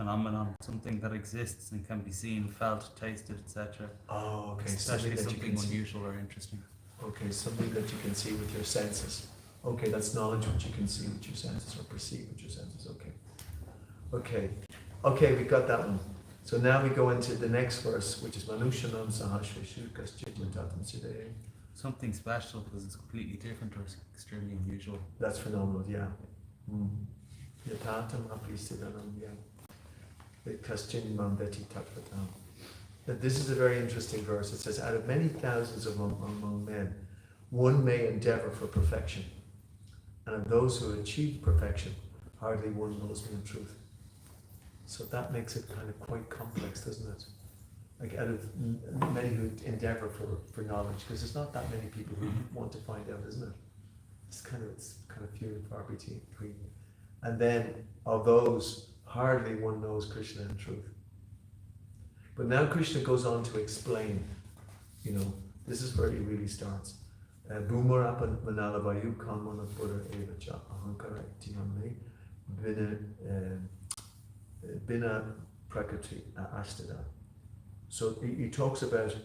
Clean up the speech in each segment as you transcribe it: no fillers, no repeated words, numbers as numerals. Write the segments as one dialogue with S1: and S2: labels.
S1: phenomenon, something that exists and can be seen, felt, tasted, etc.
S2: Oh, okay.
S1: Especially
S2: Something that you
S1: something
S2: can
S1: unusual or interesting.
S2: Okay, something that you can see with your senses. Okay, that's knowledge which you can see with your senses or perceive with your senses. Okay. Okay, we got that one. So now we go into the next verse, which is Manushanam Sahasrishukas Chityantatam Siddhe.
S1: Something special because it's completely different or extremely unusual.
S2: That's phenomenal, yeah. Yatatam Apisidanam, yeah. Kaschinimam Veti Tattvatam. This is a very interesting verse. It says, out of many thousands among men, one may endeavor for perfection. And of those who achieve perfection, hardly one knows me in truth. So that makes it kind of quite complex, doesn't it? Like out of many who endeavor for knowledge, because there's not that many people who want to find out, isn't it? It's kind of few and far between. And then of those, hardly one knows Krishna in truth. But now Krishna goes on to explain, this is where he really starts. Bhumarapan manalavayu kamana buddha evacha ahankara ityamne bina prakriti astada. So he talks about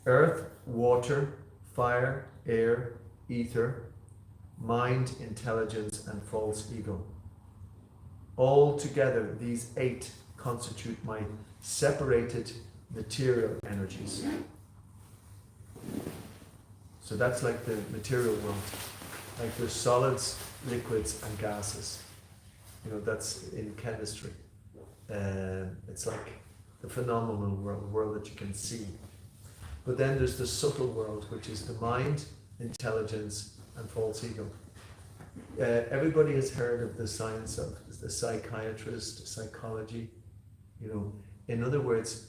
S2: earth, water, fire, air, ether, mind, intelligence, and false ego. All together, these 8 constitute my separated material energies. So that's like the material world. Like there's solids, liquids, and gases. That's in chemistry. It's like the phenomenal world that you can see. But then there's the subtle world, which is the mind, intelligence, and false ego. Everybody has heard of the science of the psychiatrist, psychology. In other words,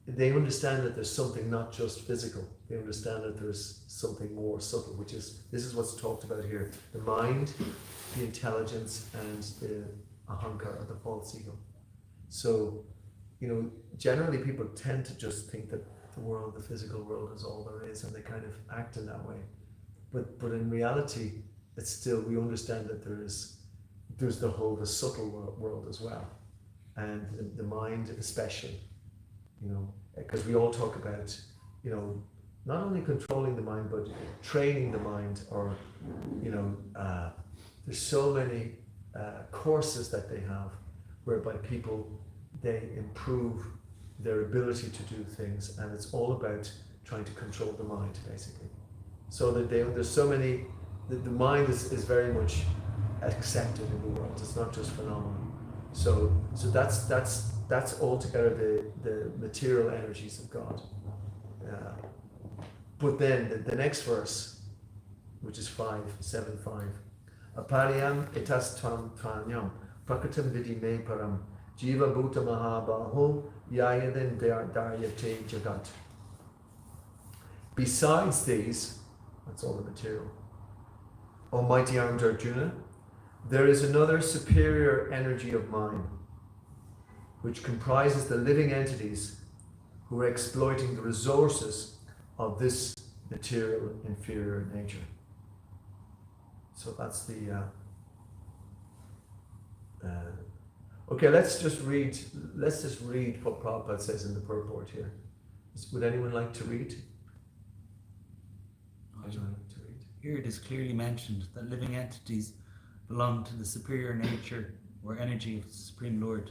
S2: they understand that there's something not just physical. They understand that there's something more subtle, this is what's talked about here. The mind, the intelligence, and the ahankara, or the false ego. So, generally people tend to just think that the world, the physical world, is all there is, and they kind of act in that way. But in reality, it's still, we understand that there's the subtle world as well, and the mind especially, because we all talk about, not only controlling the mind, but training the mind, or, there's so many courses that they have, whereby people, they improve their ability to do things, and it's all about trying to control the mind, basically. So that there's so many, the mind is very much accepted in the world. It's not just phenomenal. So that's altogether the material energies of God. But then the next verse, which is 5:7-5, Apariyam etas tvam tvanyam prakritam vidi me param jiva bhuta mahabaho yayaden daryate jagat. Besides these, that's all the material, O mighty armed Arjuna, there is another superior energy of mine, which comprises the living entities who are exploiting the resources of this material inferior nature. So that's the okay, let's just read what Prabhupada says in the purport here. Would anyone like to read?
S1: Here it is clearly mentioned that living entities belong to the superior nature or energy of the Supreme Lord.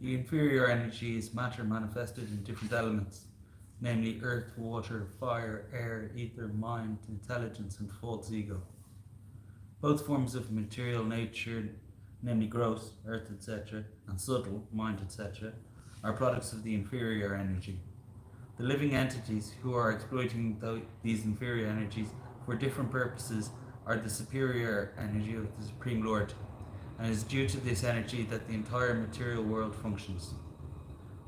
S1: The inferior energy is matter manifested in different elements, namely earth, water, fire, air, ether, mind, intelligence, and false ego. Both forms of material nature, namely gross, earth, etc., and subtle, mind, etc., are products of the inferior energy. The living entities who are exploiting these inferior energies for different purposes are the superior energy of the Supreme Lord, and it is due to this energy that the entire material world functions.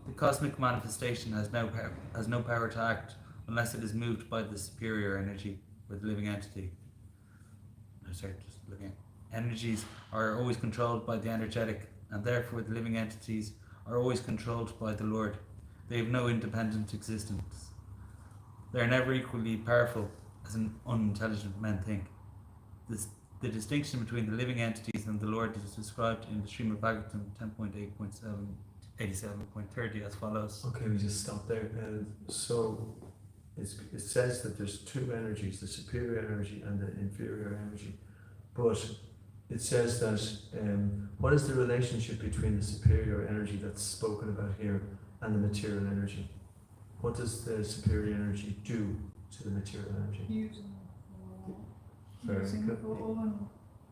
S1: The cosmic manifestation has no power to act unless it is moved by the superior energy or the living entity. Energies are always controlled by the energetic, and therefore the living entities are always controlled by the Lord. They have no independent existence. They are never equally powerful as unintelligent men think. The distinction between the living entities and the Lord is described in the Srimad Bhagavatam 10.8.87.30 as follows.
S2: Okay, we just stop there. So it says that there's two energies, the superior energy and the inferior energy. But it says that what is the relationship between the superior energy that's spoken about here and the material energy? What does the superior energy do to the material energy?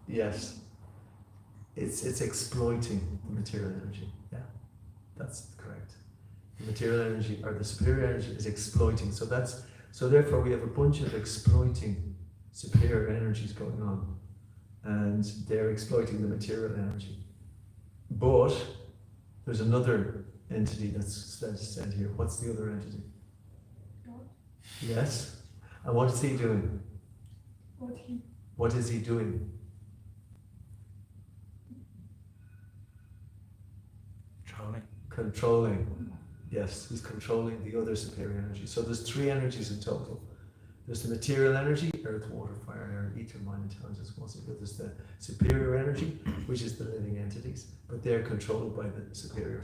S2: Yes. It's exploiting the material energy. Yeah, that's correct. The material energy or the superior energy is exploiting. So therefore we have a bunch of exploiting superior energies going on, and they're exploiting the material energy. But there's another entity that's said here. What's the other entity?
S3: God.
S2: Yes. And what is he doing? What is he doing? Controlling. Yes, he's controlling the other superior energy. So there's three energies in total. There's the material energy, earth, water, fire, air, ether, mind, intelligence, muscle. There's the superior energy, which is the living entities, but they're controlled by the superior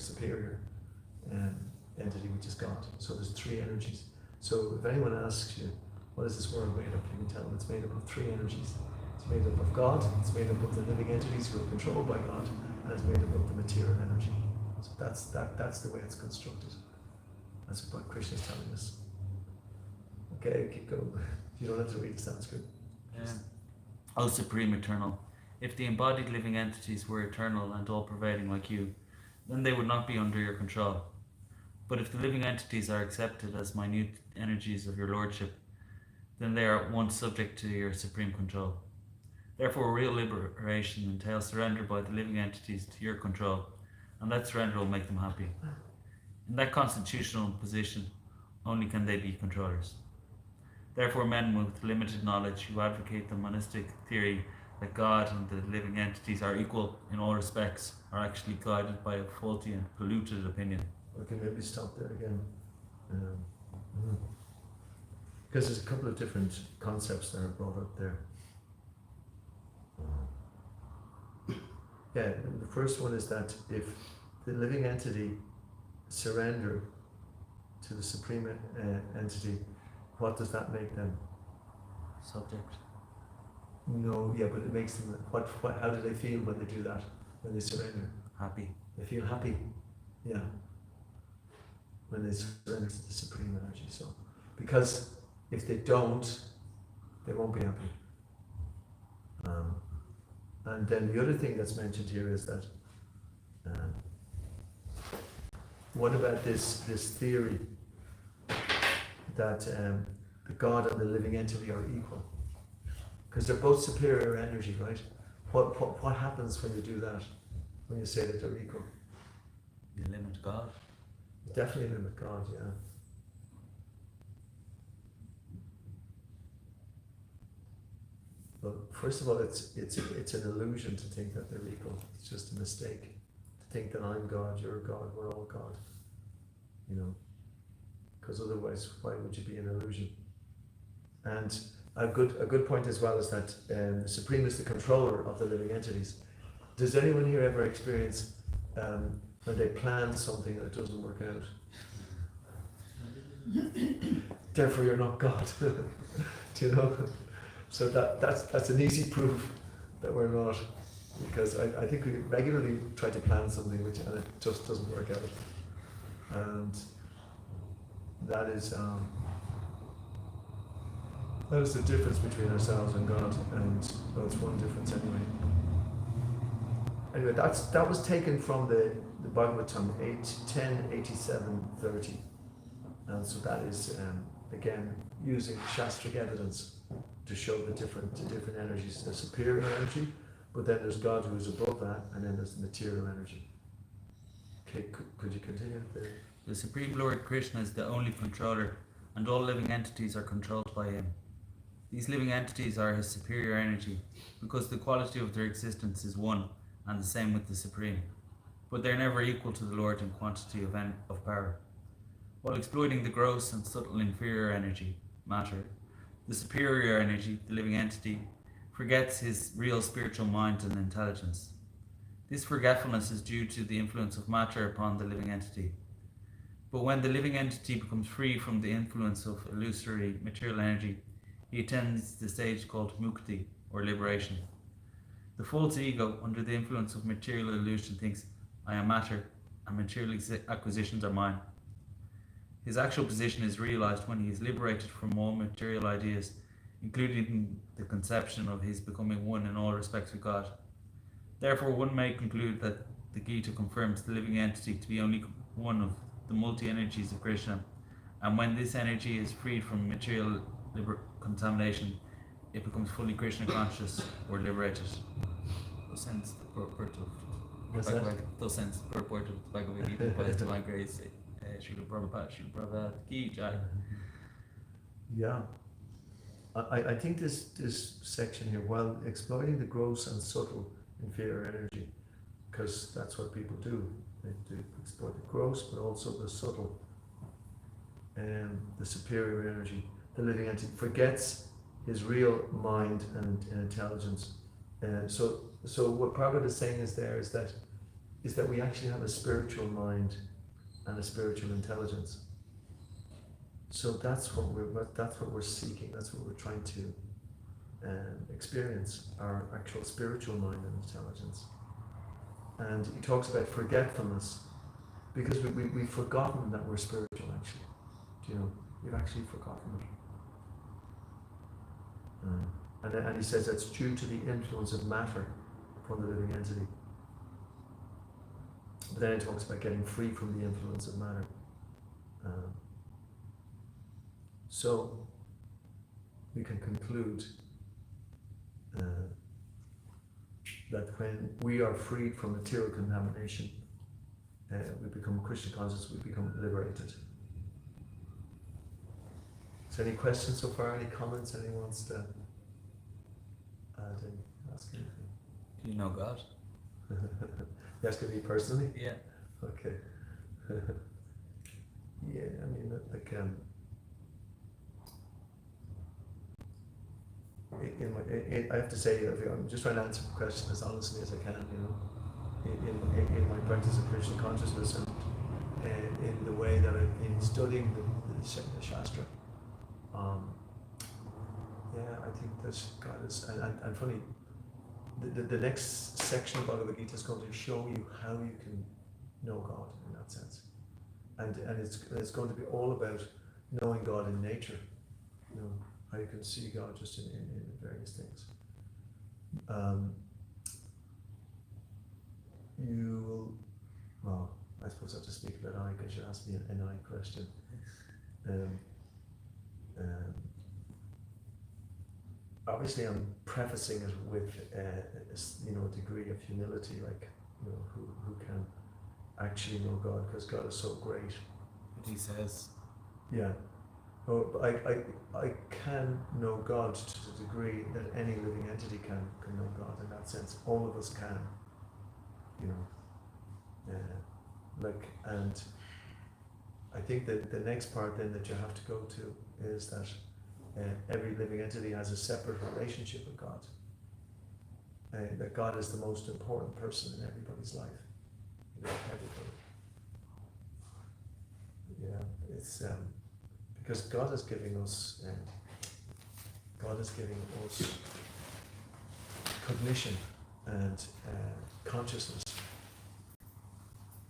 S2: entity, which is God. So there's three energies. So if anyone asks you, what is this world made of? You can tell them it's made up of three energies. It's made up of God, it's made up of the living entities who are controlled by God, and it's made up of the material energy. So that's the way it's constructed. That's what Krishna is telling us. Okay, keep going. You don't have to read the Sanskrit.
S1: O Supreme Eternal, if the embodied living entities were eternal and all-pervading like you, then they would not be under your control. But if the living entities are accepted as minute energies of your Lordship, then they are at once subject to your supreme control. Therefore, real liberation entails surrender by the living entities to your control, and that surrender will make them happy. In that constitutional position, only can they be controllers. Therefore, men with limited knowledge who advocate the monistic theory that God and the living entities are equal in all respects are actually guided by a faulty and polluted opinion.
S2: Okay, maybe stop there again. Because there's a couple of different concepts that are brought up there. Yeah, the first one is that if the living entity surrender to the supreme entity, what does that make them?
S1: Subject.
S2: No, yeah, but it makes them, how do they feel when they do that, when they surrender?
S1: Happy.
S2: They feel happy, yeah, when they surrender to the supreme energy. So, because if they don't, they won't be happy. And then the other thing that's mentioned here is that, what about this theory that the God and the living entity are equal? Because they're both superior energy, right? What happens when you do that? When you say that they're equal?
S1: You limit God.
S2: Definitely limit God, yeah. Well, first of all, it's an illusion to think that they're equal. It's just a mistake to think that I'm God, you're God, we're all God. You know, because otherwise, why would you be an illusion? And a good point as well is that the Supreme is the controller of the living entities. Does anyone here ever experience when they plan something and it doesn't work out? Therefore, you're not God. Do you know? So that's an easy proof that we're not, because I think we regularly try to plan something and it just doesn't work out, and that is the difference between ourselves and God, and well, it's one difference anyway. Anyway, that was taken from the Bhagavatam 10:87:30, and so that is again using Shastric evidence to show the different energies. The superior energy, but then there's God who is above that, and then there's the material energy. Okay, could you continue there?
S1: The Supreme Lord Krishna is the only controller, and all living entities are controlled by him. These living entities are his superior energy, because the quality of their existence is one and the same with the Supreme. But they're never equal to the Lord in quantity of power. While exploiting the gross and subtle inferior energy, matter, the superior energy, the living entity, forgets his real spiritual mind and intelligence. This forgetfulness is due to the influence of matter upon the living entity. But when the living entity becomes free from the influence of illusory material energy, he attains the stage called mukti, or liberation. The false ego, under the influence of material illusion, thinks, I am matter, and material acquisitions are mine. His actual position is realized when he is liberated from all material ideas, including the conception of his becoming one in all respects with God. Therefore, one may conclude that the Gita confirms the living entity to be only one of the multi-energies of Krishna, and when this energy is freed from material contamination, it becomes fully Krishna conscious or liberated. Thus ends the purport of the Bhagavad Gita by His Divine Grace, Srila Prabhupada Ki Jai.
S2: Yeah. I think this section here, while exploiting the gross and subtle inferior energy, because that's what people do. They do exploit the gross, but also the subtle and the superior energy. The living entity forgets his real mind and intelligence. So what Prabhupada is saying is that we actually have a spiritual mind and a spiritual intelligence. So that's what we're seeking. That's what we're trying to experience, our actual spiritual mind and intelligence. And he talks about forgetfulness, because we've forgotten that we're spiritual. Actually, do you know, we've actually forgotten it. And he says that's due to the influence of matter upon the living entity. But then he talks about getting free from the influence of matter. So we can conclude that when we are freed from material contamination, we become Krishna conscious, we become liberated. So any questions so far? Any comments? Anyone wants to ask anything?
S1: Do you know God?
S2: You asking me personally?
S1: Yeah.
S2: Okay. Yeah, I mean, like, I have to say, I'm just trying to answer the question as honestly as I can, you know, in my practice of Krishna consciousness, and in the way that I've been studying the Shastra. Yeah, I think that God is, and funny, the next section of Bhagavad Gita is going to show you how you can know God in that sense, and it's going to be all about knowing God in nature, you know, how you can see God just in various things. You will, well, I suppose I have to speak about I, because you asked me an I question. Obviously, I'm prefacing it with a degree of humility, like, you know, who can actually know God, because God is so great.
S1: But he says,
S2: yeah. Oh, I can know God to the degree that any living entity can know God. In that sense, all of us can, you know. And I think that the next part then that you have to go to is that every living entity has a separate relationship with God. That God is the most important person in everybody's life. You know, everybody. Yeah, it's because God is giving us cognition and consciousness.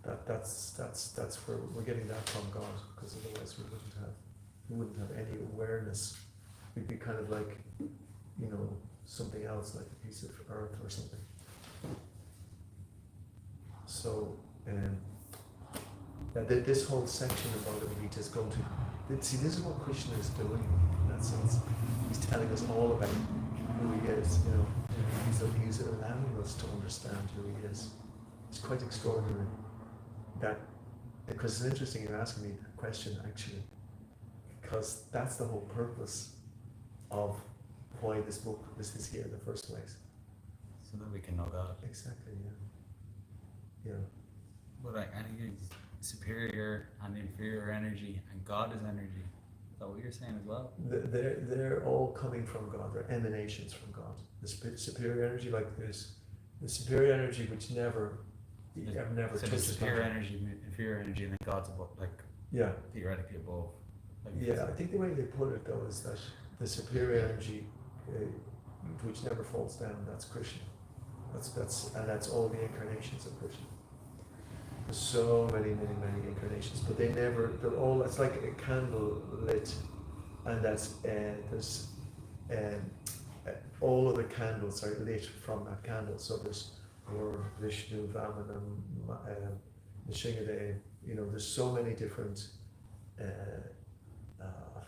S2: That's where we're getting that from God, because otherwise we wouldn't have any awareness. We'd be kind of like, you know, something else, like a piece of earth or something. So this whole section of Bhagavad Gita is going to see, this is what Krishna is doing in that sense. He's telling us all about who he is, you know. He's allowing us to understand who he is. It's quite extraordinary. That, because it's interesting you're asking me that question, actually, because that's the whole purpose of why this book is here in the first place.
S1: so that we can know God.
S2: Exactly, yeah.
S1: But any superior and inferior energy, and God is energy. Is that what you're saying as well?
S2: They're all coming from God. They're emanations from God. The superior energy, like this, the superior energy which never
S1: So the
S2: touches
S1: superior
S2: matter.
S1: energy, inferior energy, and then God's above, like
S2: Yeah,
S1: theoretically above. Like
S2: yeah. I think the way they put it though is that the superior energy, which never falls down, that's Krishna. That's all the incarnations of Krishna. There's so many incarnations, but they're all, it's like a candle lit, and that's there's all of the candles are lit from that candle. So there's Lord Vishnu, Vamana, Nishingadev. You know, there's so many different.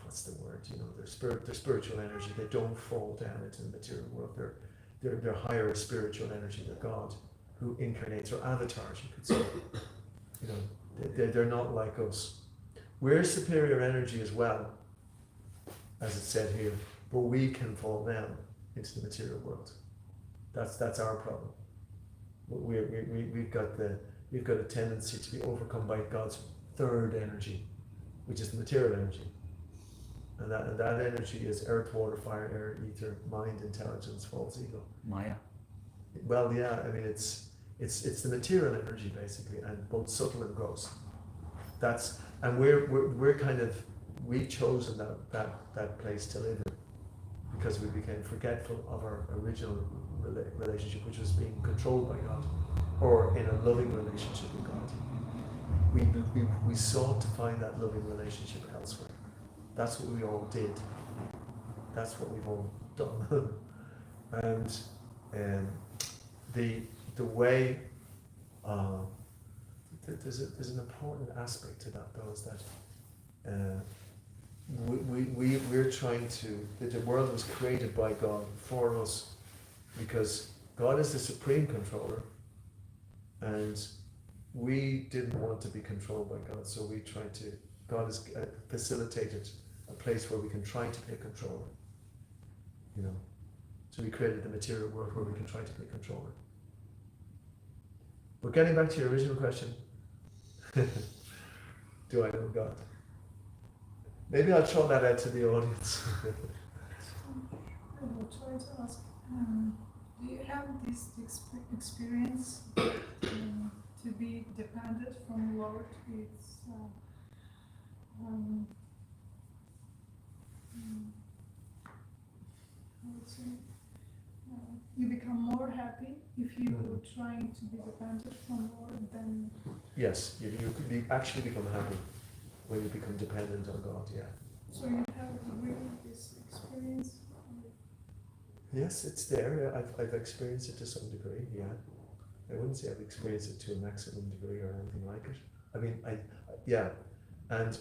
S2: What's the word? You know, they're spiritual energy. They don't fall down into the material world. They're higher spiritual energy. They're God who incarnates, or avatars, you could say. You know, they're not like us. We're superior energy as well, as it's said here, but we can fall down into the material world. That's our problem. We've got a tendency to be overcome by God's third energy, which is the material energy, and that energy is earth, water, fire, air, ether, mind, intelligence, false ego.
S1: Maya.
S2: Well, yeah, I mean it's the material energy basically, and both subtle and gross. And we're kind of, we've chosen that place to live in because we became forgetful of our original relationship, which was being controlled by God, or in a loving relationship with God. We sought to find that loving relationship elsewhere. That's what we all did. That's what we've all done. And the way there's an important aspect to that though, is that we're trying to, the world was created by God for us, because God is the supreme controller, and we didn't want to be controlled by God, so we tried to. God has facilitated a place where we can try to be a controller. You know, so we created the material world where we can try to be a controller. But getting back to your original question, do I know God? Maybe I'll throw that out to the audience.
S3: I will try to ask, do you have this experience to be dependent from Lord? It's I would say you become more happy if you trying to be dependent from Lord than.
S2: Yes, you could actually become happy when you become dependent on God, yeah.
S3: So you have really this experience?
S2: Yes, it's there. I've experienced it to some degree, yeah. I wouldn't say I've experienced it to a maximum degree or anything like it. I mean, yeah. And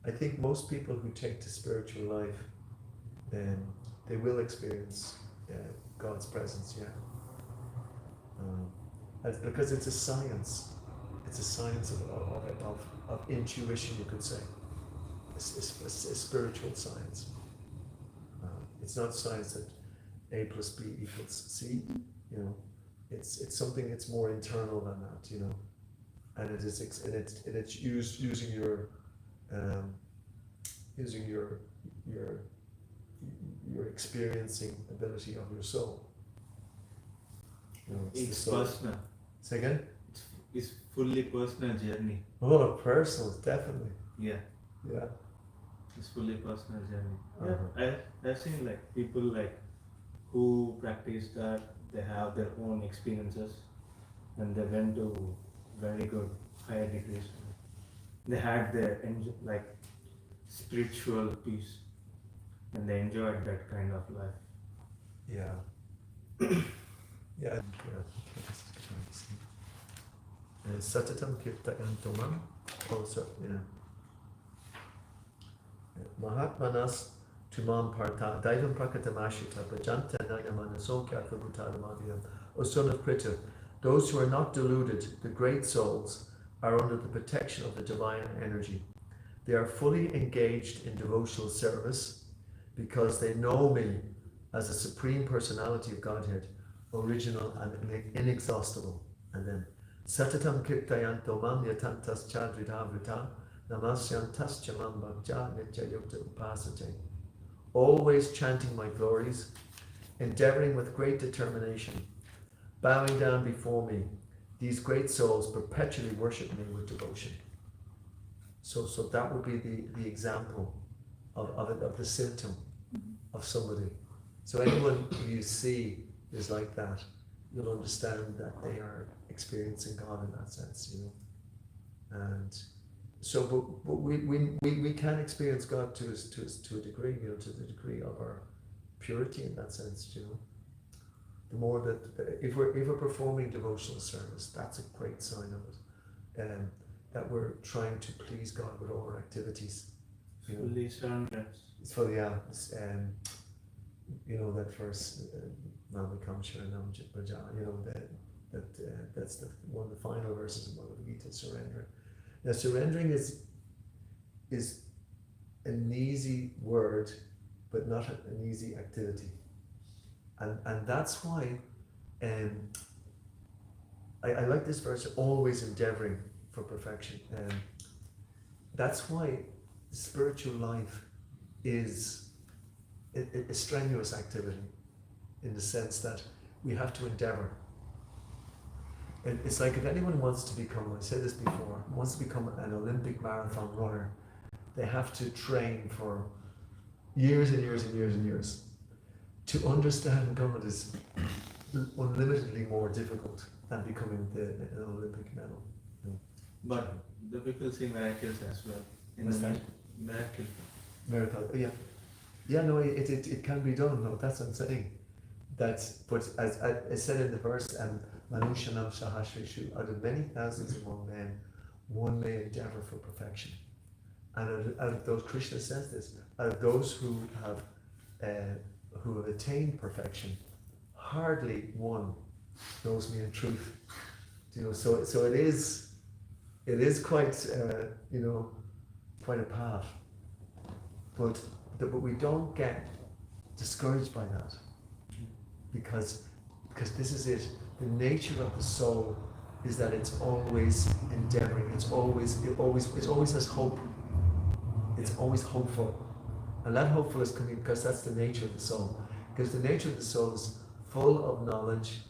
S2: I think most people who take to spiritual life, they will experience God's presence, yeah. Because it's a science. It's a science of intuition, you could say. It's a spiritual science. It's not science that A plus B equals C, you know. It's something. It's more internal than that, you know. And it's using your experiencing ability of your soul. You know,
S4: It's personal.
S2: Say again?
S4: It's fully personal journey.
S2: Oh, personal, definitely.
S4: Yeah,
S2: Yeah.
S4: it's fully personal journey.
S2: Uh-huh.
S4: I've seen like people like who practice that, they have their own experiences and they went to very good higher degrees. They had their like spiritual peace and they enjoyed that kind of life.
S2: Yeah. Yeah. Satatam Kirtan also, yeah. Mahatmanas Tumam Parta Daivam Prakatamashita Bhajanta Nayamana Sokyaka Bhutadamadhyam. O son of Pritha, those who are not deluded, the great souls, are under the protection of the divine energy. They are fully engaged in devotional service because they know me as the Supreme Personality of Godhead, original and inexhaustible. And then Satatam Kirtayanto Mam Yatantas Chadridhavrita Namasyantas Chamam Bhakja Nitya Yukta Upasate. Always chanting my glories, endeavoring with great determination, bowing down before me, these great souls perpetually worship me with devotion. So that would be the example of the symptom of somebody. So anyone who you see is like that, you'll understand that they are experiencing God in that sense, you know. And so, but we can experience God to a degree, you know, to the degree of our purity in that sense, you know. The more that if we're performing devotional service, that's a great sign of it, that we're trying to please God with all our activities. You know,
S4: Fully surrendered.
S2: it's for you know that verse, Namikam Sharanam Jitbaja, you know that's one of the final verses of Bhagavad Gita, surrender. Now surrendering is an easy word, but not an easy activity. And that's why I like this verse, always endeavoring for perfection. That's why spiritual life is a strenuous activity, in the sense that we have to endeavor. And it's like if anyone wants to become, I said this before, wants to become an Olympic marathon runner, they have to train for years and years and years and years. To understand God is unlimitedly more difficult than becoming an Olympic medal.
S4: But the people see miracles as well.
S2: What's that?
S4: Miracle.
S2: Miracle, yeah. Yeah, no, it can be done, no, that's what I'm saying. But as I said in the verse, Manushanam Sahasrishu, out of many thousands among men, one may endeavor for perfection. And out of those, Krishna says this, out of those who have attained perfection, hardly one knows me in truth. You know, so it is quite you know, quite a path. But we don't get discouraged by that, because this is it. The nature of the soul is that it's always endeavoring. It always has hope. It's always hopeful. And that hopeful is coming because that's the nature of the soul. Because the nature of the soul is full of knowledge,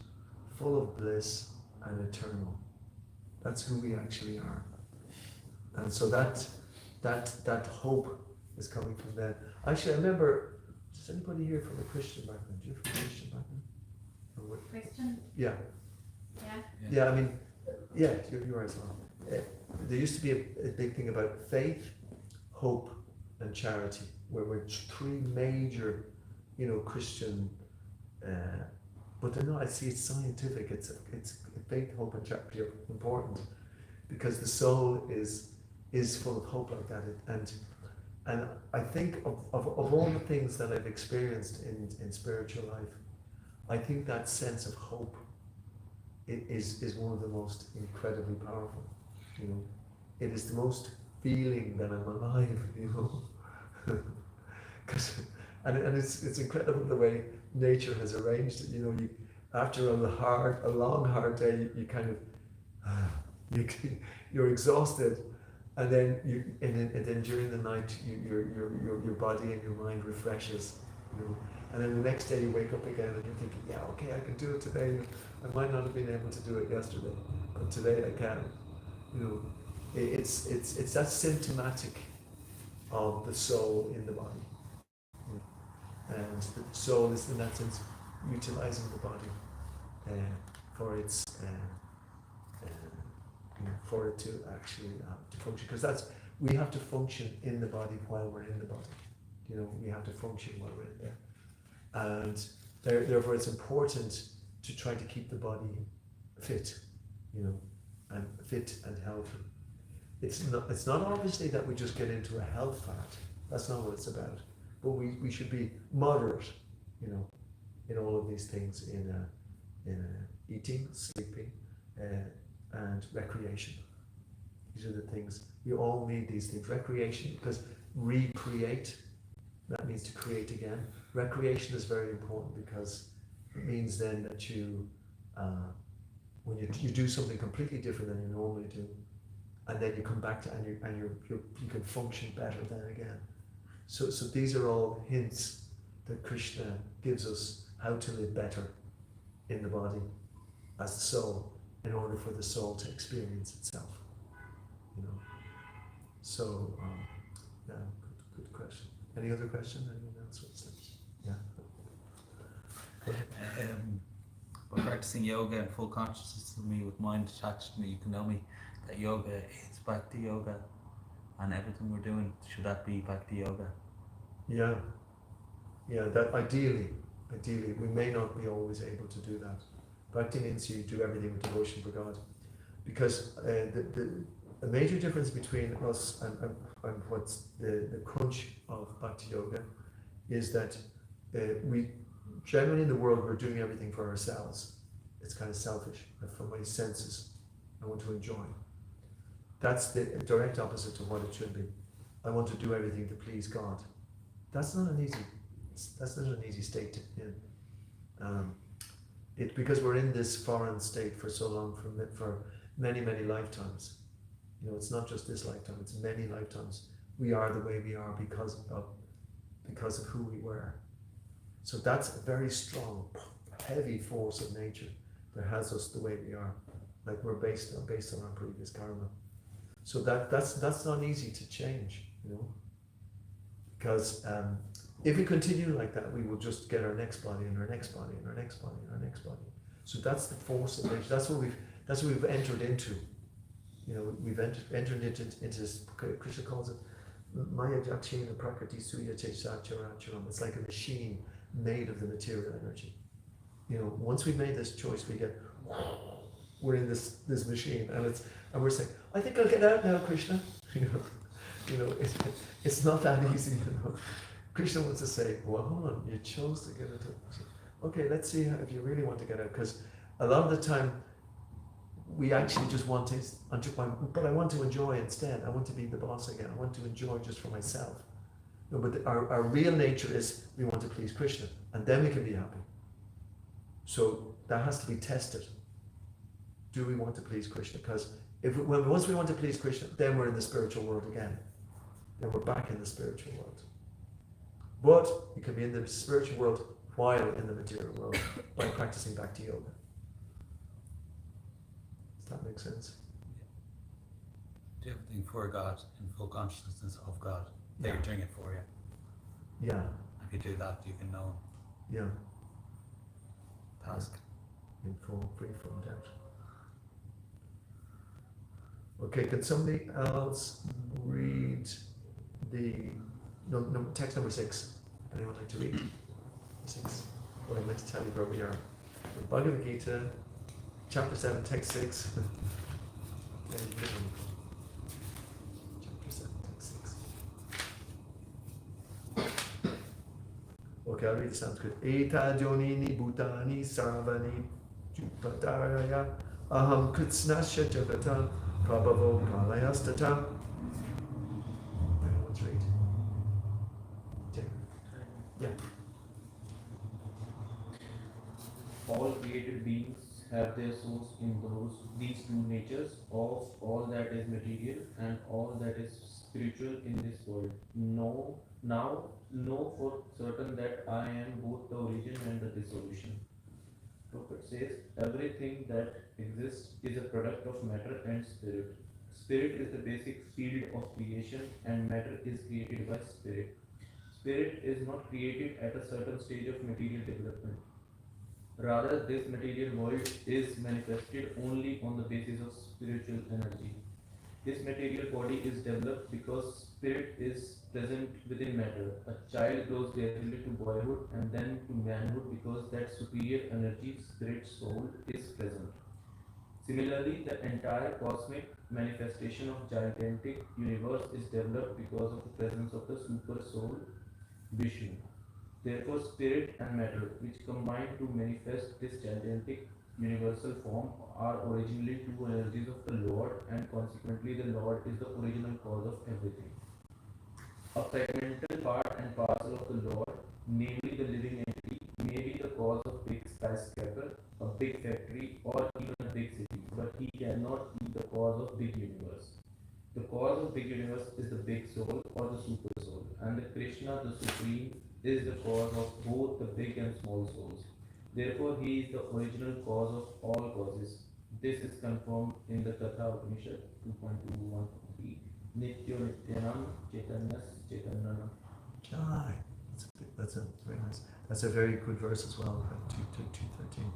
S2: full of bliss, and eternal. That's who we actually are. And so that hope is coming from that. Actually, I remember, does anybody here from a Christian background? Do you have a Christian background?
S5: Christian?
S2: Yeah.
S5: Yeah.
S2: Yeah, I mean, yeah, you are as well. There used to be a big thing about faith, hope, and charity, where we're three major, you know, Christian, but they're not. I see it's scientific. It's faith, hope, and charity are important, because the soul is full of hope like that. And I think of all the things that I've experienced in spiritual life, I think that sense of hope is one of the most incredibly powerful. You know, it is the most feeling that I'm alive. You know, and it's incredible the way nature has arranged it. You know, after a long hard day, you kind of you're exhausted, and then during the night, your body and your mind refreshes. You know, and then the next day you wake up again and you're thinking, yeah, okay, I can do it today. I might not have been able to do it yesterday, but today I can. You know, it's that symptomatic of the soul in the body. And the soul is, in that sense, utilizing the body for its for it to actually to function. Because we have to function in the body while we're in the body. You know, we have to function while we're in there. And therefore it's important to try to keep the body fit, you know, and fit and healthy. It's not obviously that we just get into a health fad. That's not what it's about. But we should be moderate, you know, in all of these things, in eating, sleeping, and recreation. These are the things, we all need these things. Recreation, because recreate, that means to create again. Recreation is very important because it means then that you, when you do something completely different than you normally do, and then you come back to you can function better then again. So these are all hints that Krishna gives us how to live better in the body as the soul in order for the soul to experience itself. You know. So yeah, good question. Any other question? Anyone else wants to? Yeah.
S1: By practicing yoga and full consciousness of me with mind attached to me, you can know me that yoga is bhakti yoga, and everything we're doing should that be bhakti yoga.
S2: Yeah. Yeah, that ideally, we may not be always able to do that. Bhakti means you do everything with devotion for God. Because the major difference between us and what's the crunch of Bhakti Yoga is that we generally in the world we're doing everything for ourselves. It's kind of selfish. For my senses, I want to enjoy. That's the direct opposite to what it should be. I want to do everything to please God. That's not an easy state to be in. It's because we're in this foreign state for so long, for many lifetimes. You know, it's not just this lifetime; it's many lifetimes. We are the way we are because of who we were. So that's a very strong, heavy force of nature that has us the way we are. Like we're based on our previous karma. So that's not easy to change, you know. Because if we continue like that, we will just get our next body and our next body and our next body and our next body. So that's the force of nature. That's what we've entered into. You know, we've entered into this. Krishna calls it Maya Jakshina Prakriti Suya Chechacharacharam. It's like a machine made of the material energy. You know, once we've made this choice, we're in this machine, and we're saying, I think I'll get out now, Krishna. You know, it's not that easy. You know, Krishna wants to say, well, hold on, you chose to get out. Okay, let's see if you really want to get out, because a lot of the time we actually just want to, but I want to enjoy instead. I want to be the boss again. I want to enjoy just for myself. No, but our real nature is we want to please Krishna, and then we can be happy. So that has to be tested. Do we want to please Krishna? Because once we want to please Krishna, then we're in the spiritual world again. Then we're back in the spiritual world. But you can be in the spiritual world while in the material world by practicing Bhakti Yoga. Does that make sense?
S1: Do everything for God in full consciousness of God. They're doing it for you.
S2: Yeah.
S1: If you do that, you can know
S2: Yeah.
S1: task.
S2: In full, free from doubt. Okay, can somebody else read text number 6? Anyone like to read 6? What I meant to tell you where we are. The Bhagavad Gita, chapter 7, text 6. Chapter 7, text 6. Okay, I'll read the Sanskrit. Eta jonini bhutani sarvani jupataraya aham kritsnasya jagata prabhavo pralayastata. Let's read. Yeah.
S6: All created beings have their source in these two natures of all that is material and all that is spiritual in this world. Now know for certain that I am both the origin and the dissolution. Prophet says, everything that exists is a product of matter and spirit. Spirit is the basic field of creation and matter is created by spirit. Spirit is not created at a certain stage of material development. Rather, this material world is manifested only on the basis of spiritual energy. This material body is developed because spirit is present within matter. A child grows gradually to boyhood and then to manhood because that superior energy, spirit, soul is present. Similarly, the entire cosmic manifestation of gigantic universe is developed because of the presence of the super soul, Vishnu. Therefore, spirit and matter, which combine to manifest this gigantic universal form, are originally two energies of the Lord, and consequently the Lord is the original cause of everything. A fragmental part and parcel of the Lord, namely the living entity, may be the cause of big skyscraper, a big factory, or even a big city, but he cannot be the cause of big universe. The cause of big universe is the big soul or the super soul, and the Krishna, the supreme is the cause of both the big and small souls. Therefore, he is the original cause of all causes. This is confirmed in the Katha Upanishad 2.21.3. Nityo Nityanam Chaitanyas Chaitanyam.
S2: Aye. That's a very nice. That's a very good verse as well. 2:13.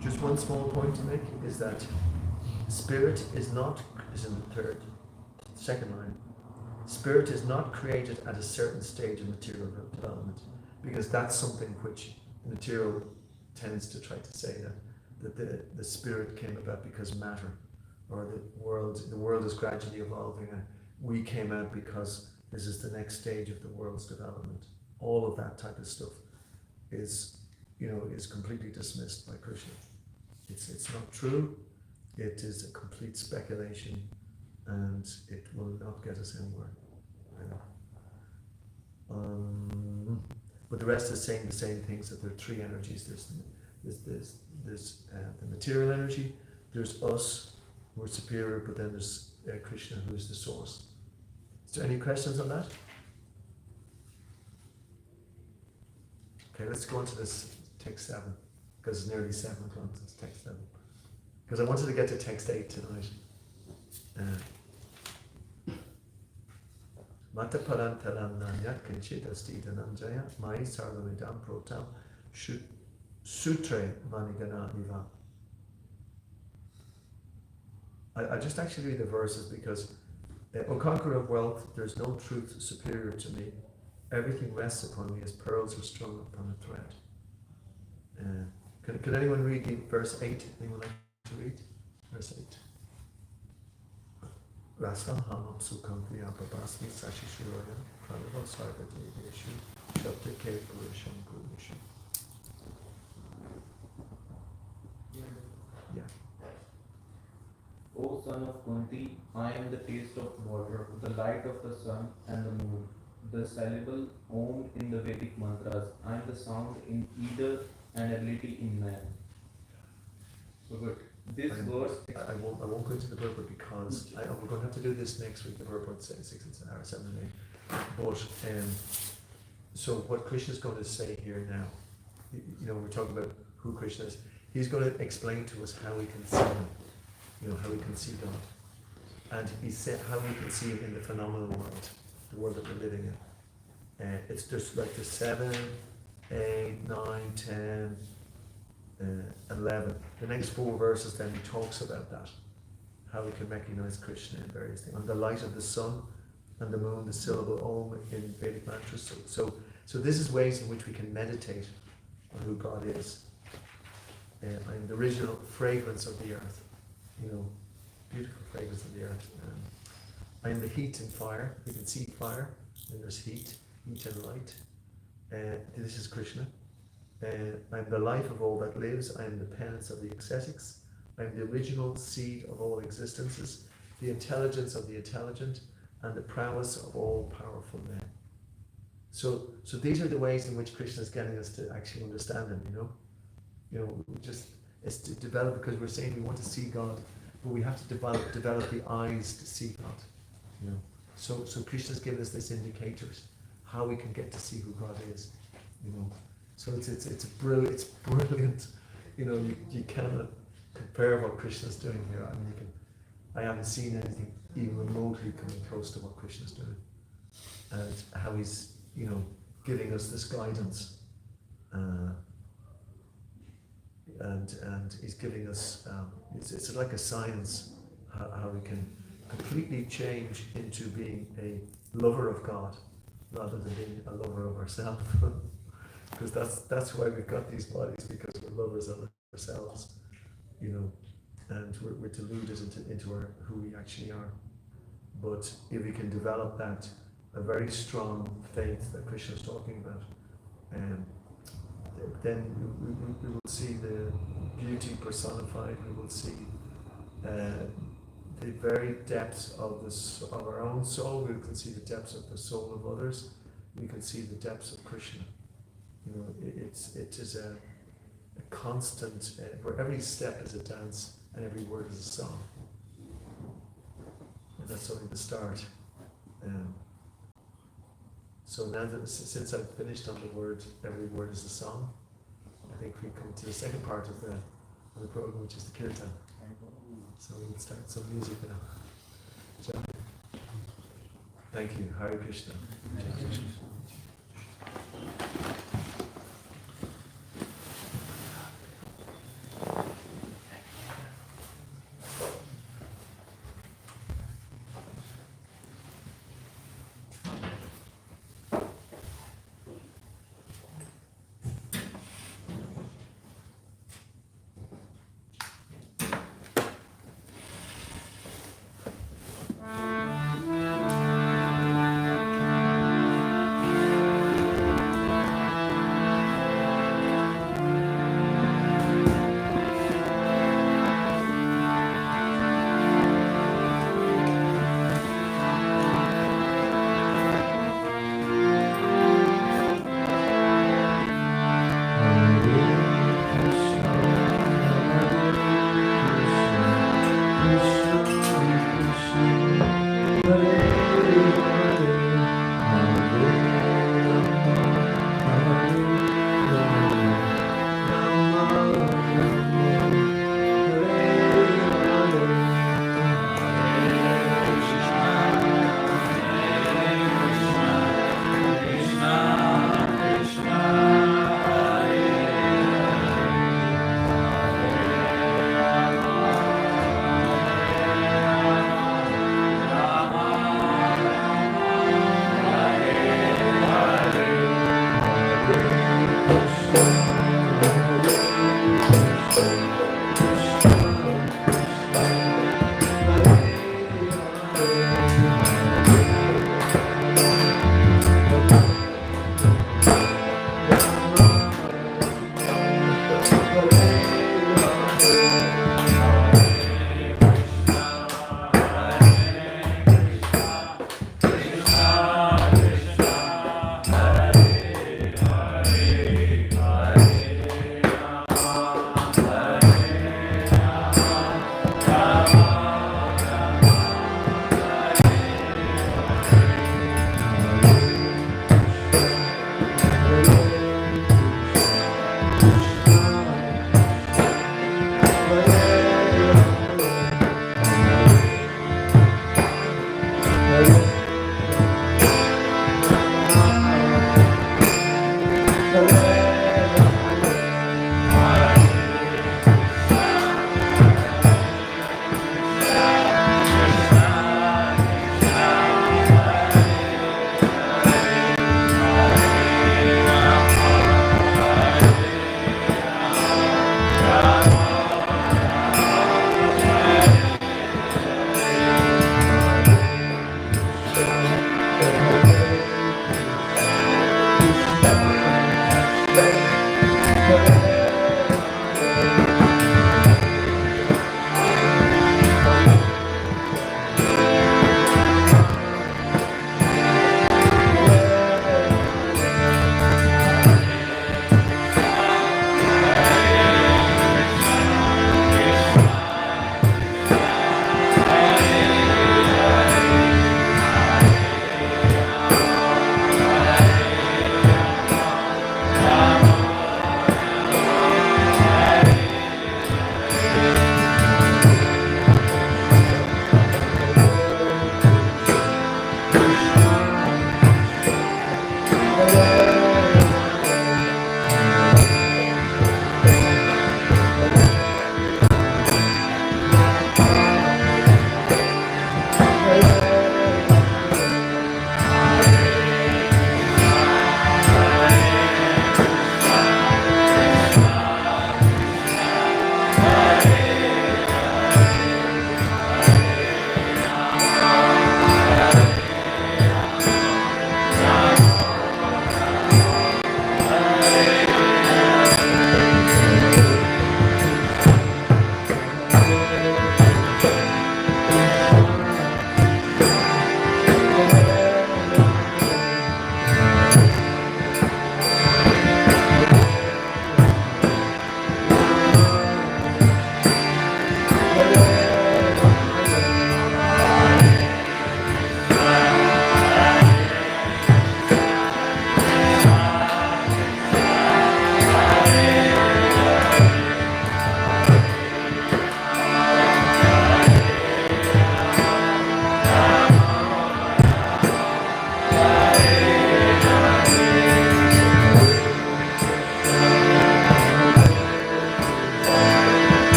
S2: Just one small point to make is that spirit is not, is in the second line. Spirit is not created at a certain stage of material development, because that's something which the material tends to try to say that the spirit came about because matter, or the world is gradually evolving and we came out because this is the next stage of the world's development. All of that type of stuff is completely dismissed by Krishna. It's not true. It is a complete speculation, and it will not get us anywhere. But the rest is saying the same things, that there are three energies. There's the material energy. There's us, who are superior, but then there's Krishna, who is the source. Is there any questions on that? Okay, let's go into this text 7, because it's nearly 7 o'clock. It's text 7. Because I wanted to get to text 8 tonight. Mata parantaram nanyat kinchit asti dhananjaya mai sarvamidam protam sutre manigana iva. I just actually read the verses because O conqueror of wealth, there's no truth superior to me. Everything rests upon me as pearls are strung upon a thread. Could anyone read verse 8? Anyone like to read? Verse 8. Rasa hamam sukham priyapapasmi sashishuraya pranava sarvati yeshu shabdike purusham purusha. Yeah.
S6: O son of Kunti, I am the taste of water, the light of the sun and the moon, the syllable Om in the Vedic mantras. I am the sound in either and ability in man. So good. This verse.
S2: I won't go into the purport because we're going to have to do this next week. The purport 6 and 7 and 8. But so what Krishna is going to say here now, we're talking about who Krishna is. He's going to explain to us how we can see him. How we can see God, and he said how we can see him in the phenomenal world, the world that we're living in. It's just like the 7, 8, 9, 10, 11. The next 4 verses then he talks about that, how we can recognize Krishna in various things. On the light of the sun and the moon, the syllable Om in Vedic mantras. So this is ways in which we can meditate on who God is. And the original fragrance of the earth. Beautiful fragrance of the earth. I'm the heat and fire. You can see fire, and there's heat and light. This is Krishna. I'm the life of all that lives. I am the penance of the ascetics. I am the original seed of all existences, the intelligence of the intelligent, and the prowess of all powerful men. So these are the ways in which Krishna is getting us to actually understand him. It's to develop, because we're saying we want to see God, but we have to develop the eyes to see God. So Krishna's given us this indicators how we can get to see who God is. So it's brilliant. You cannot compare what Krishna's doing here. I mean, I haven't seen anything even remotely coming close to what Krishna's doing, and how he's giving us this guidance. And he's giving us, it's like a science, how we can completely change into being a lover of God rather than being a lover of ourselves. Because that's why we've got these bodies, because we're lovers of ourselves, and we're deluded into who we actually are. But if we can develop a very strong faith that Krishna is talking about, then we will see the beauty personified. We will see the very depths of our own soul. We can see the depths of the soul of others. We can see the depths of Krishna. It is a constant, where every step is a dance and every word is a song. And that's only the start. So now that since I've finished on the word, every word is a song, I think we come to the second part of the program, which is the Kirtan. So we'll start some music now. So, thank you. Hare Krishna.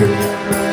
S2: Hare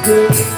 S2: Hare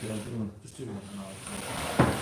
S7: Yeah, just do one and I'll.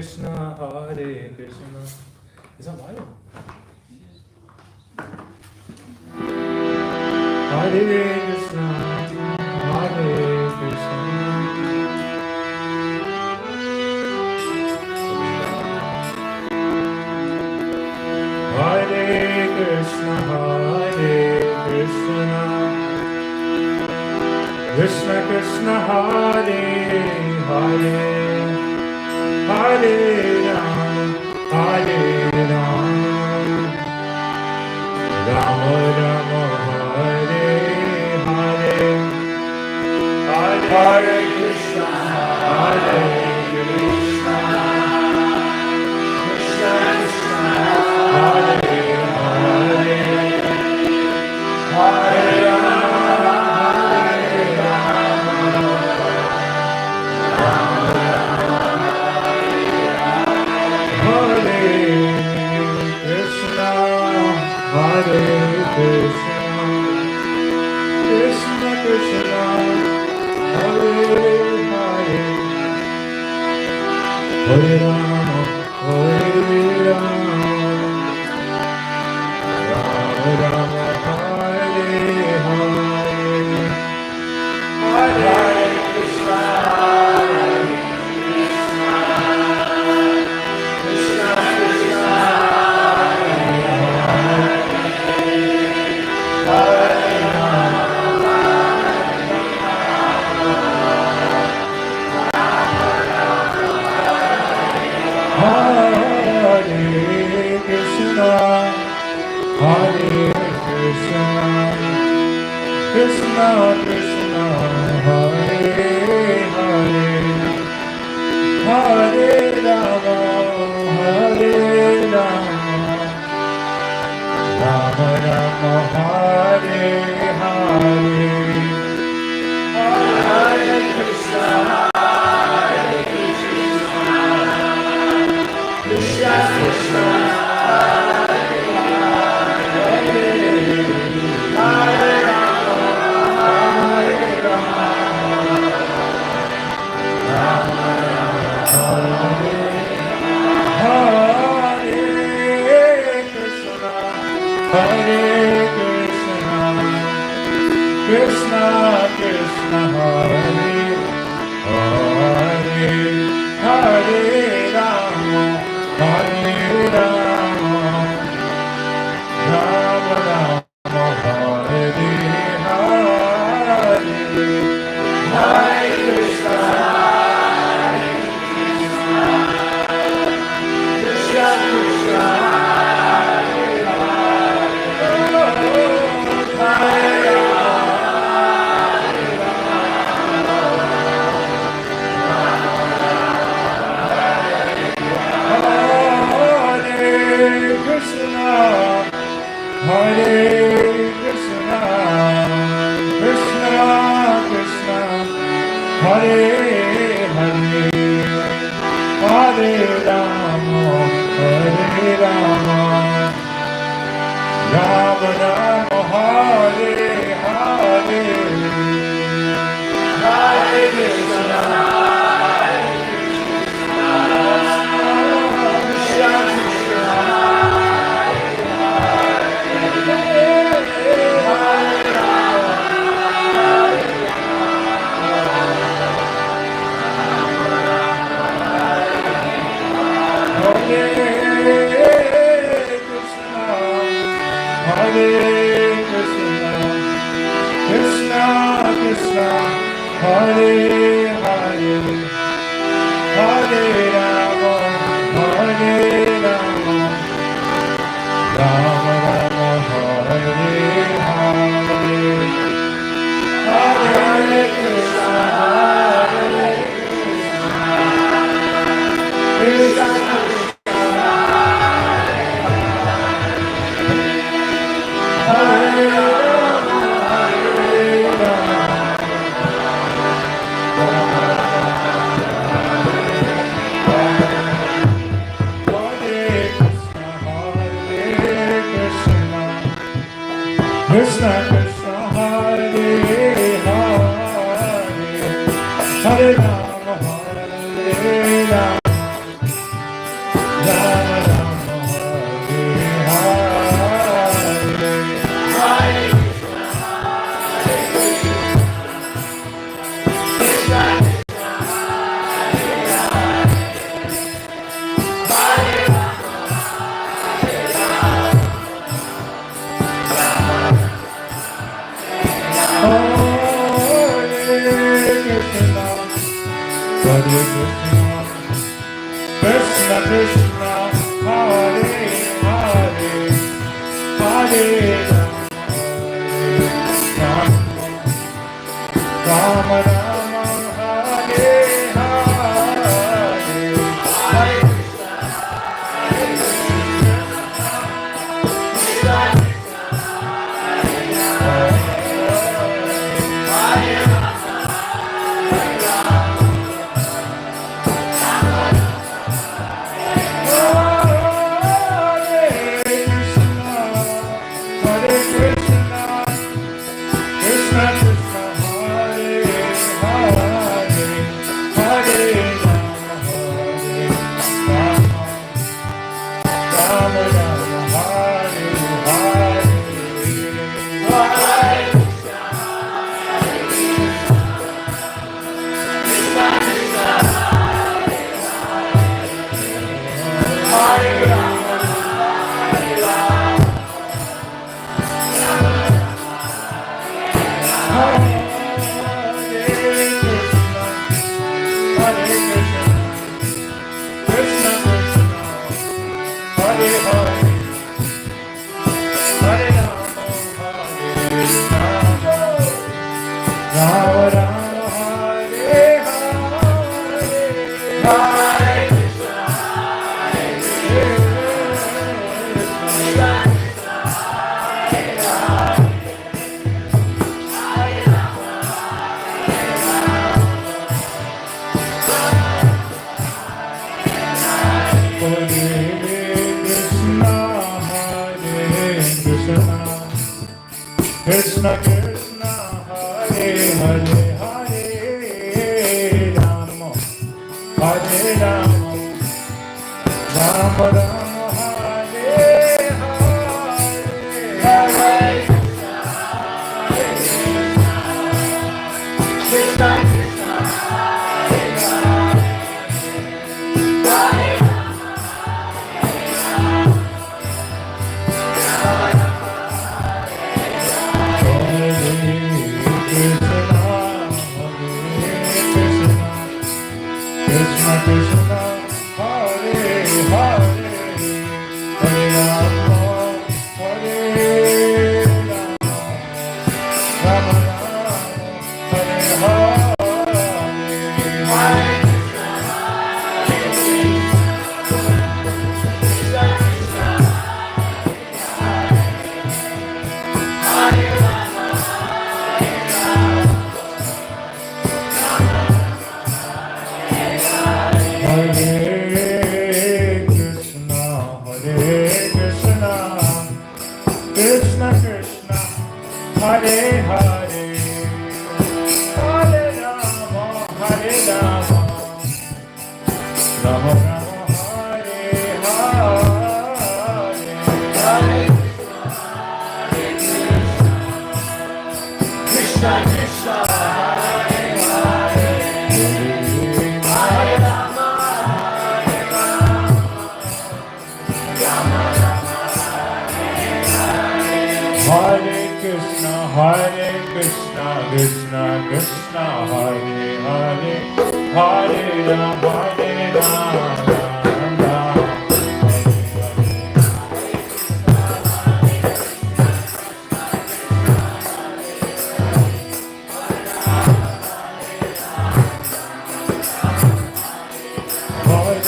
S4: Krishna, Hare Krishna. Is that Bible? Hare Krishna, Hare Krishna. Hare Krishna, Hare Krishna, Krishna Krishna, Hare Hare, Hare Rama, Hare Rama, Rama Rama, Hare Hare, Hare Krishna, Hare Krishna, Krishna Krishna, Hare Hare, Hare Rama, Hare Rama, Hare Krishna, Hare Krishna, Krishna Krishna, Hare Hare, Hare Rama, Hare Rama, Rama Rama, Hare Hare, Hare Krishna, Hare Krishna, Krishna Krishna, Hare Krishna, Hare Krishna, Krishna Krishna, Hare Hare, Hare Rama, Hare Rama, Rama Rama, Hare Hare, Hare Krishna, Hare Krishna, Krishna Krishna, Hare Rama, Hare Rama, Rama Rama, Hare Krishna, Hare Krishna, Krishna Krishna, Hare Hare, Hare Rama, Hare Rama, Rama Rama, Hare Hare, Hare Krishna, Krishna Krishna, Hare Krishna, Hare Krishna, Krishna Krishna, Hare Hare, Hare Rama, Hare Rama, Rama Rama, Hare Hare, Hare Krishna, Krishna Krishna, Hare Hare, Hare Rama, Hare Rama, Rama Rama, Hare Hare, Hare Krishna, Hare Krishna, Hare Rama, Hare Rama, Krishna Krishna, Hare Hare, Hare Rama, Hare Rama,
S8: Krishna Krishna, Hare Hare, Hare Rama, Rama Rama, Hare Hare, Hare Krishna Krishna, Hare Hare, Hare Rama, Hare Rama, Rama Rama, Hare Hare, Hare Krishna Krishna, Hare Krishna Krishna, Hare Hare, Hare Rama, Hare Rama, Rama Rama, Hare Hare, Hare Krishna, Krishna Krishna, Hare Hare, Hare Rama, Hare Rama, Rama Rama, Hare Hare, Hare Krishna Krishna, Hare Hare, Hare Rama, Hare Krishna, Krishna Krishna, Hare Hare, Hare Rama, Ram Ram, Hare Krishna, Krishna Krishna, Hare Hare, Hare Rama, Ram Ram, Hare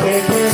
S8: Hare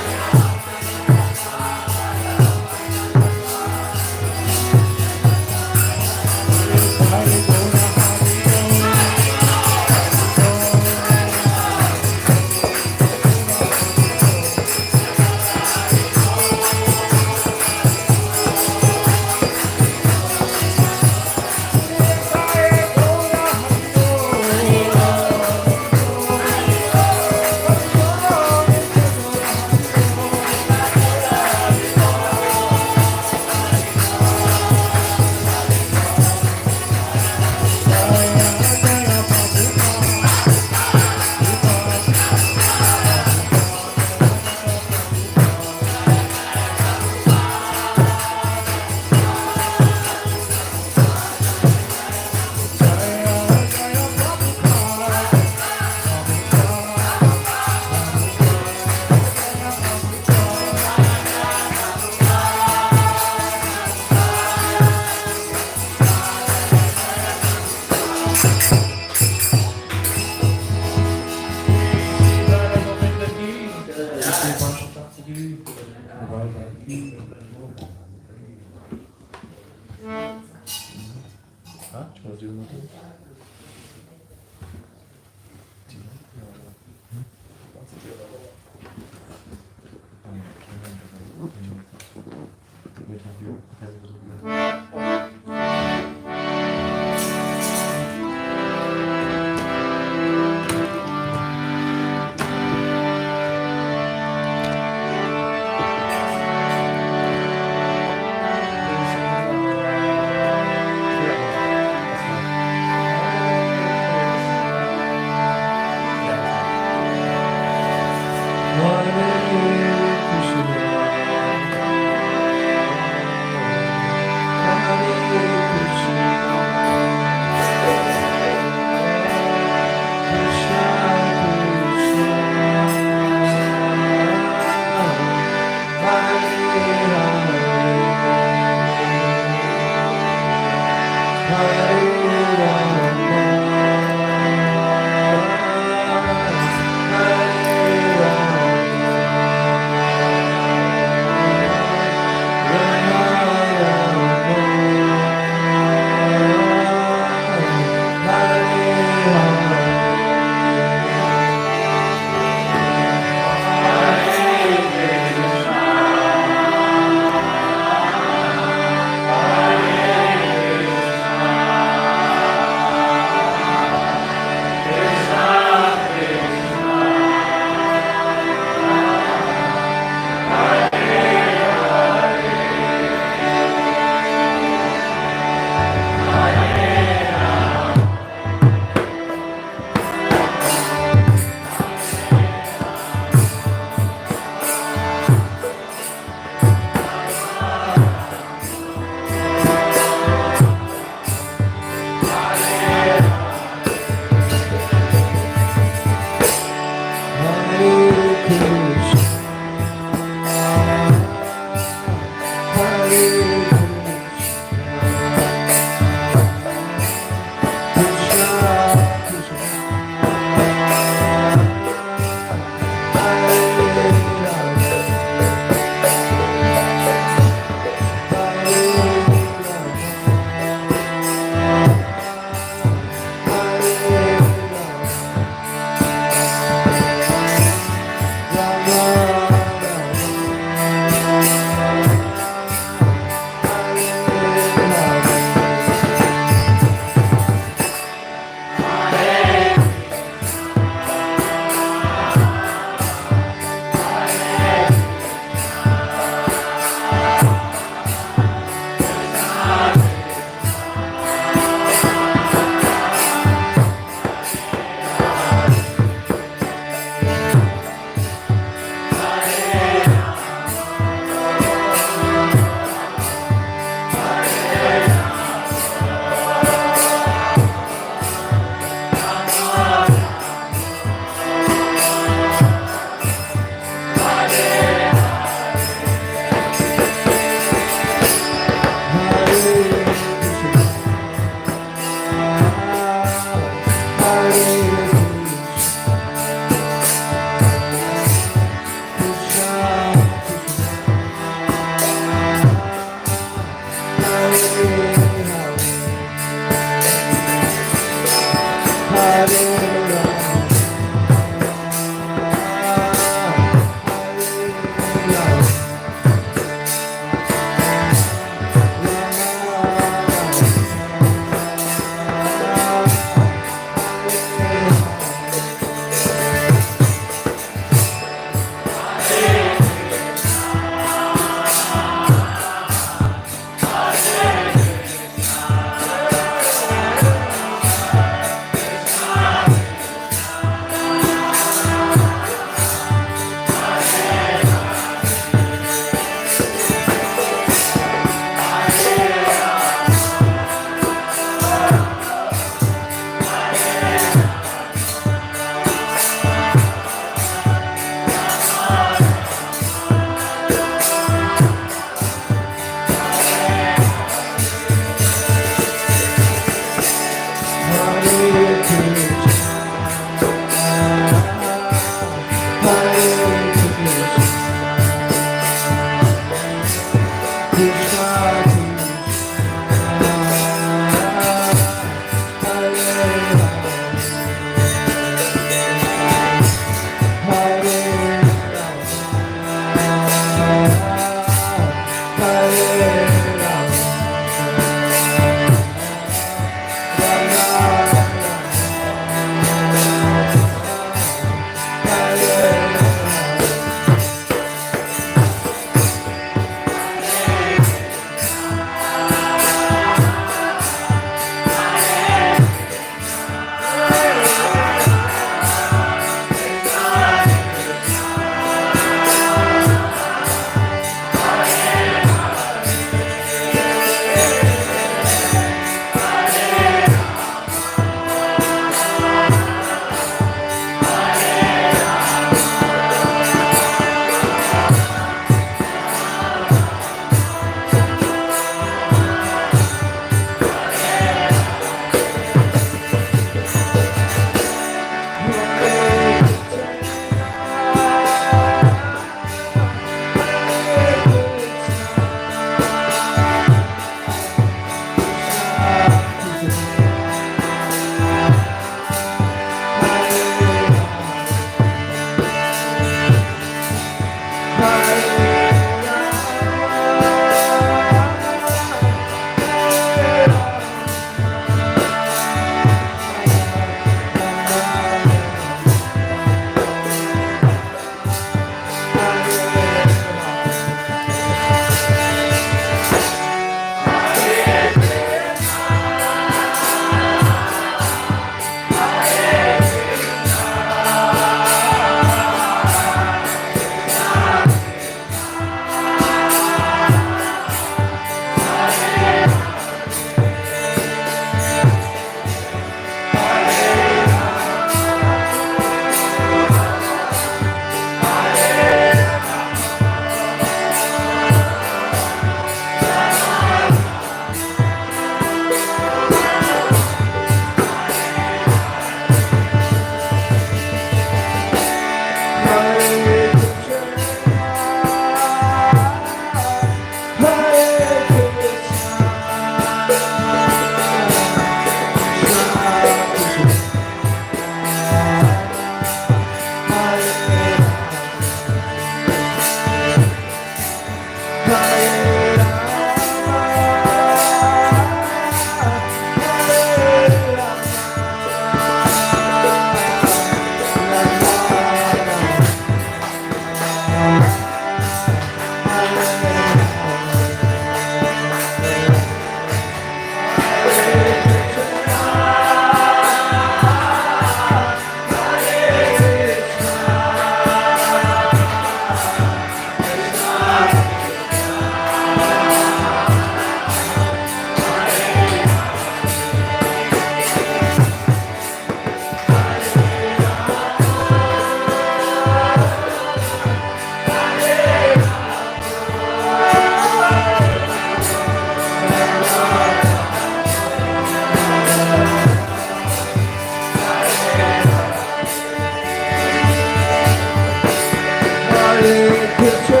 S2: Hare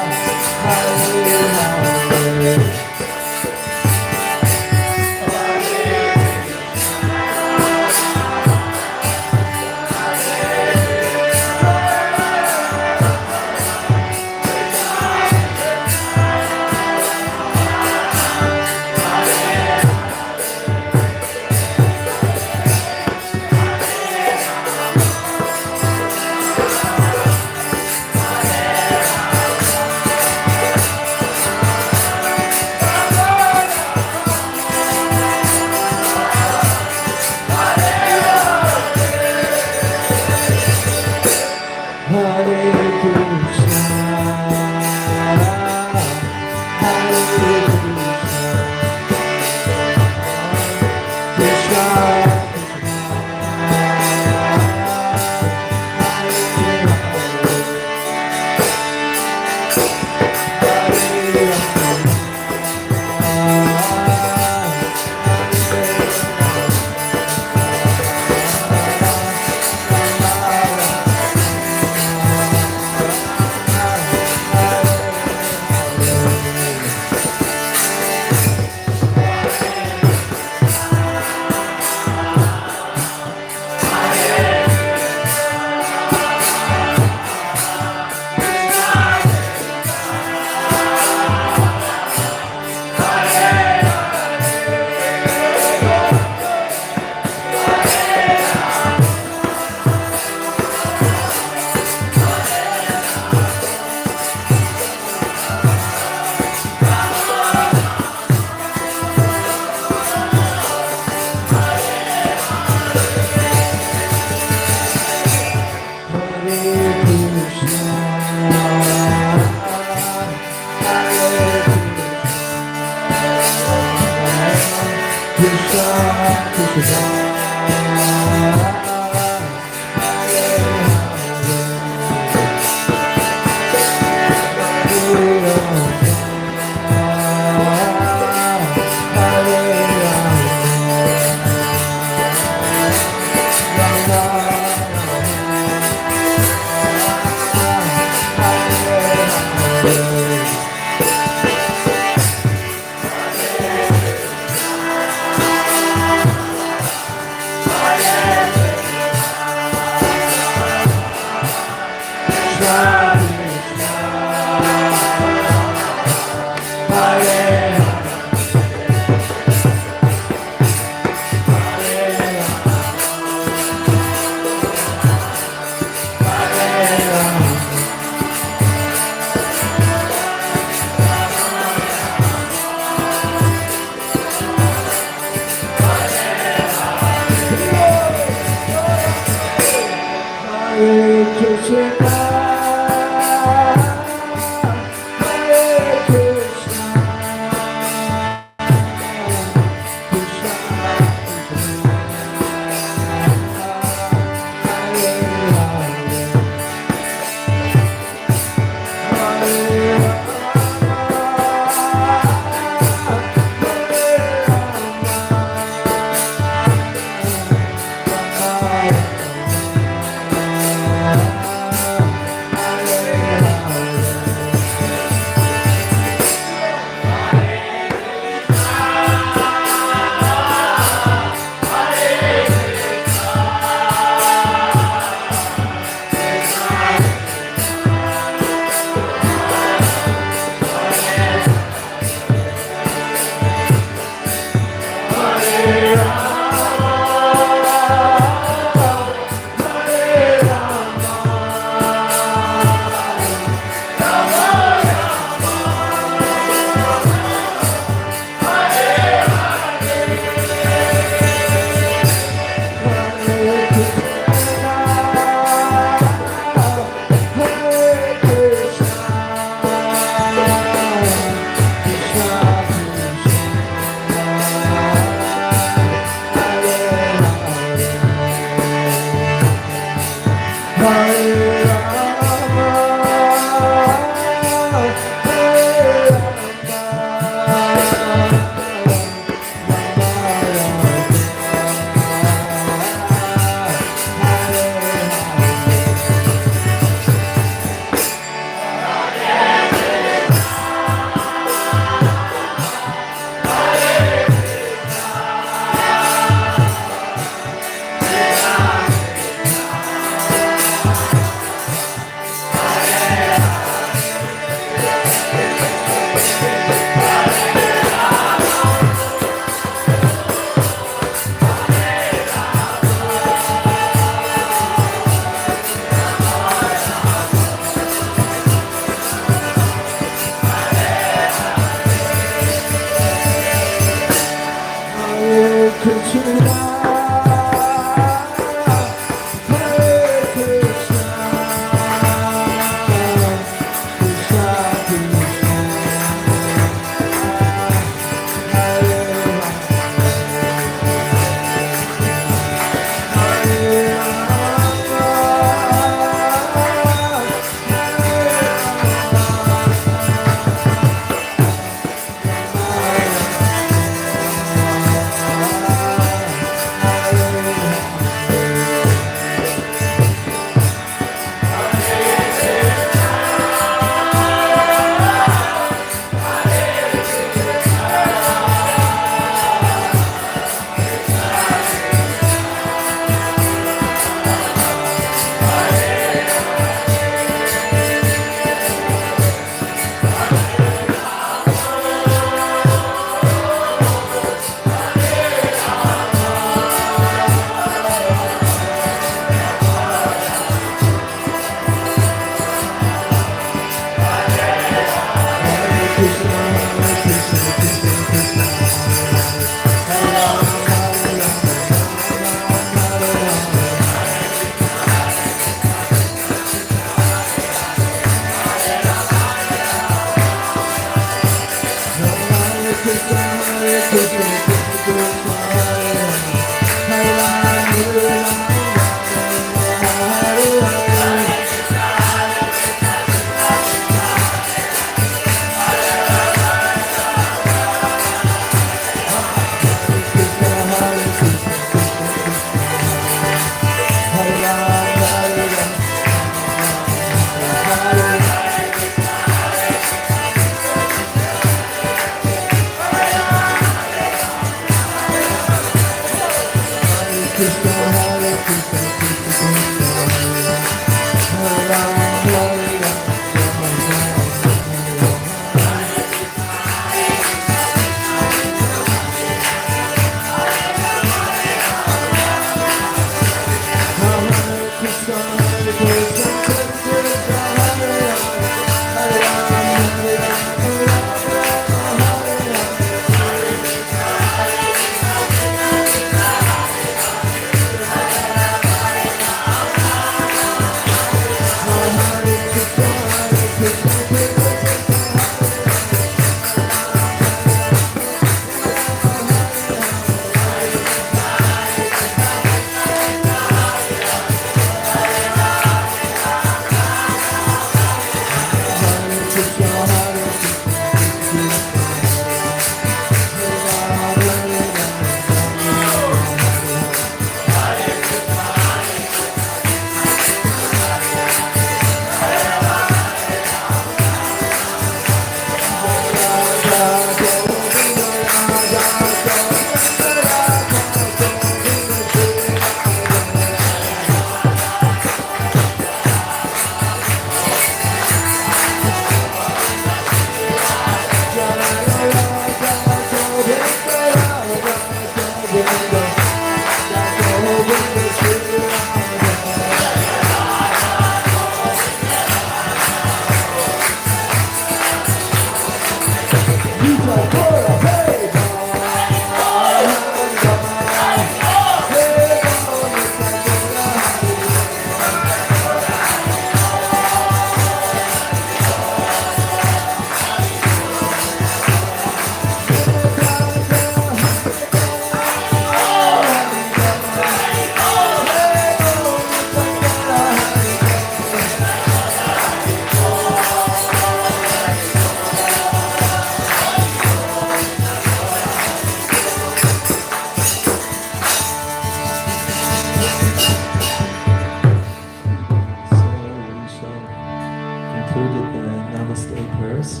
S2: the Namaste prayers.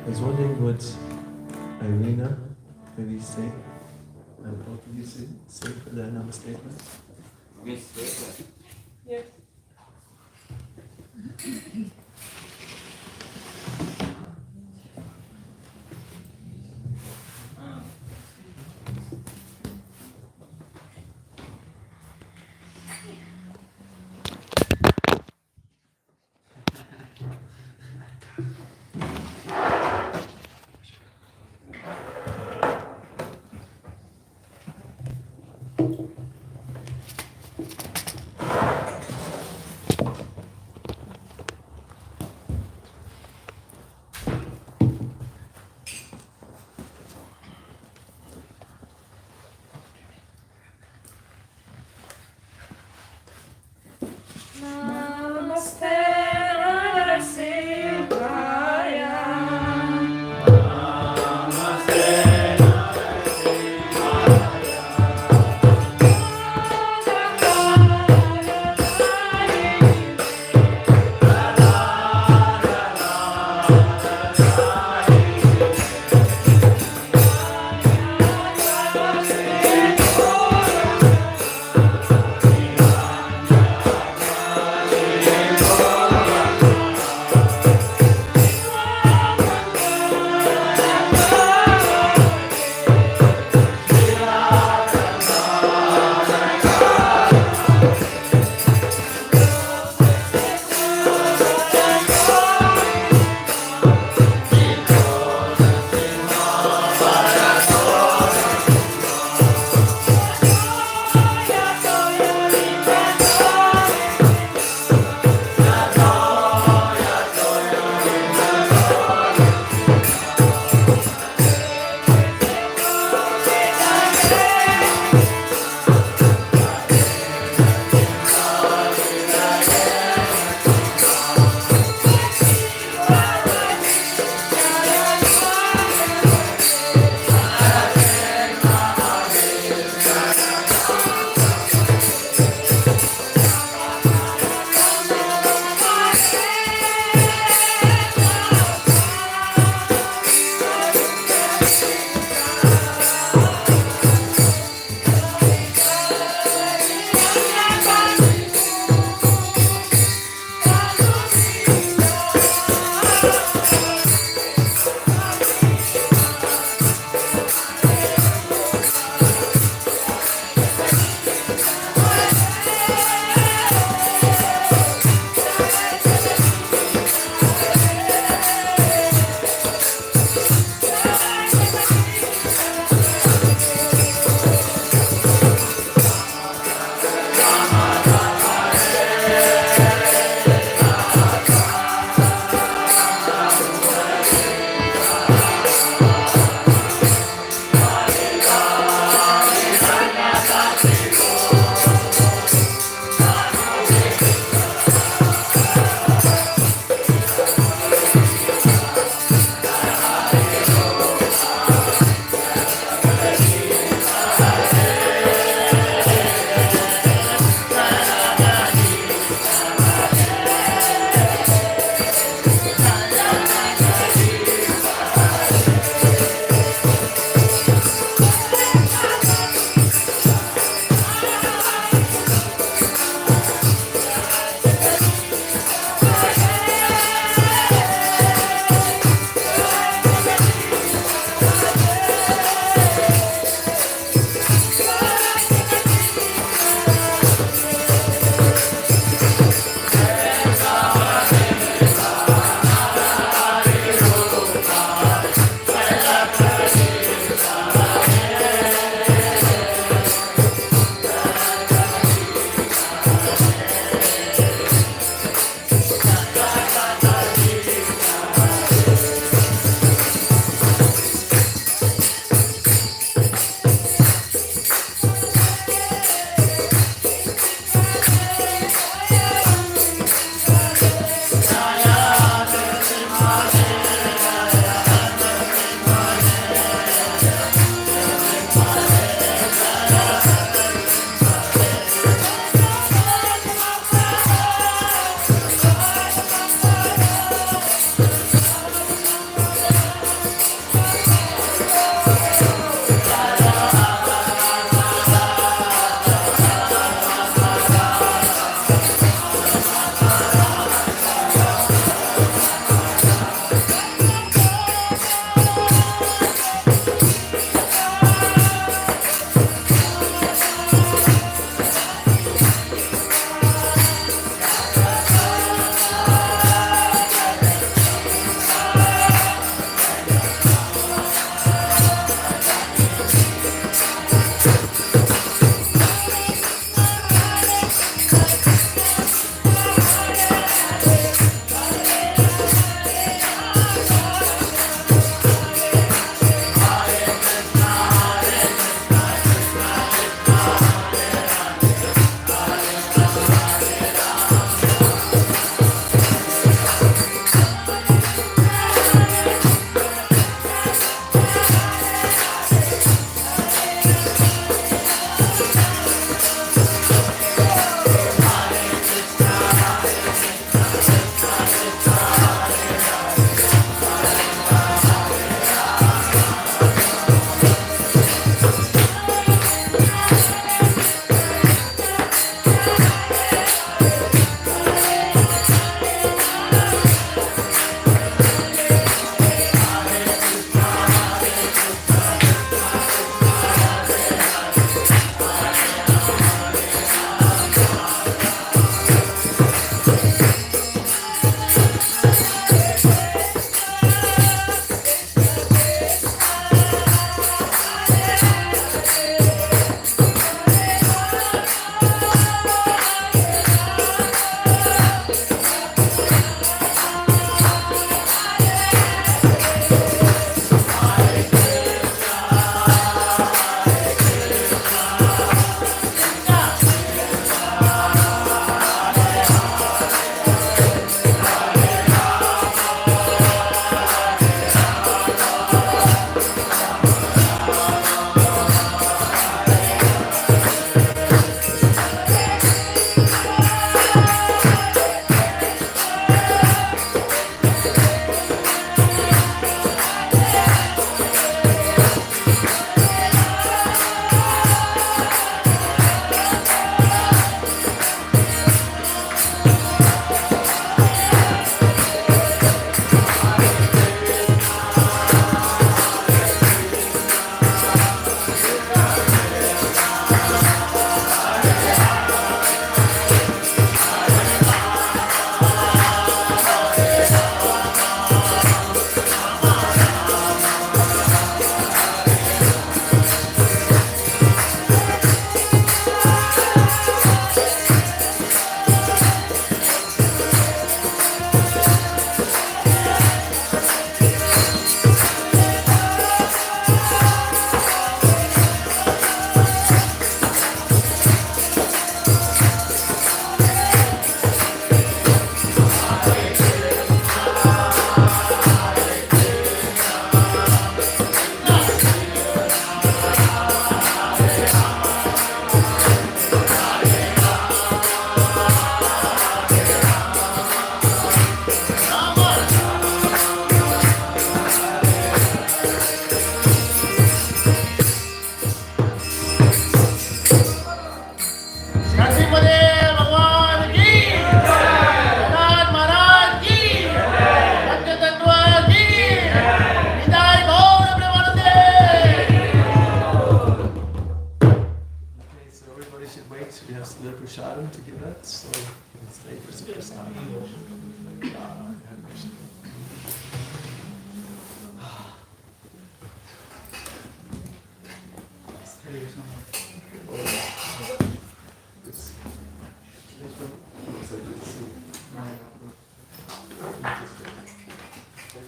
S2: I was wondering, would Irina maybe say, and both of you say for the Namaste prayers?
S3: Yes.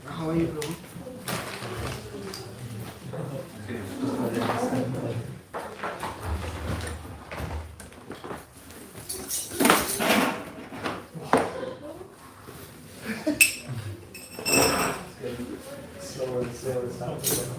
S2: How are you, bro? Slower and slower,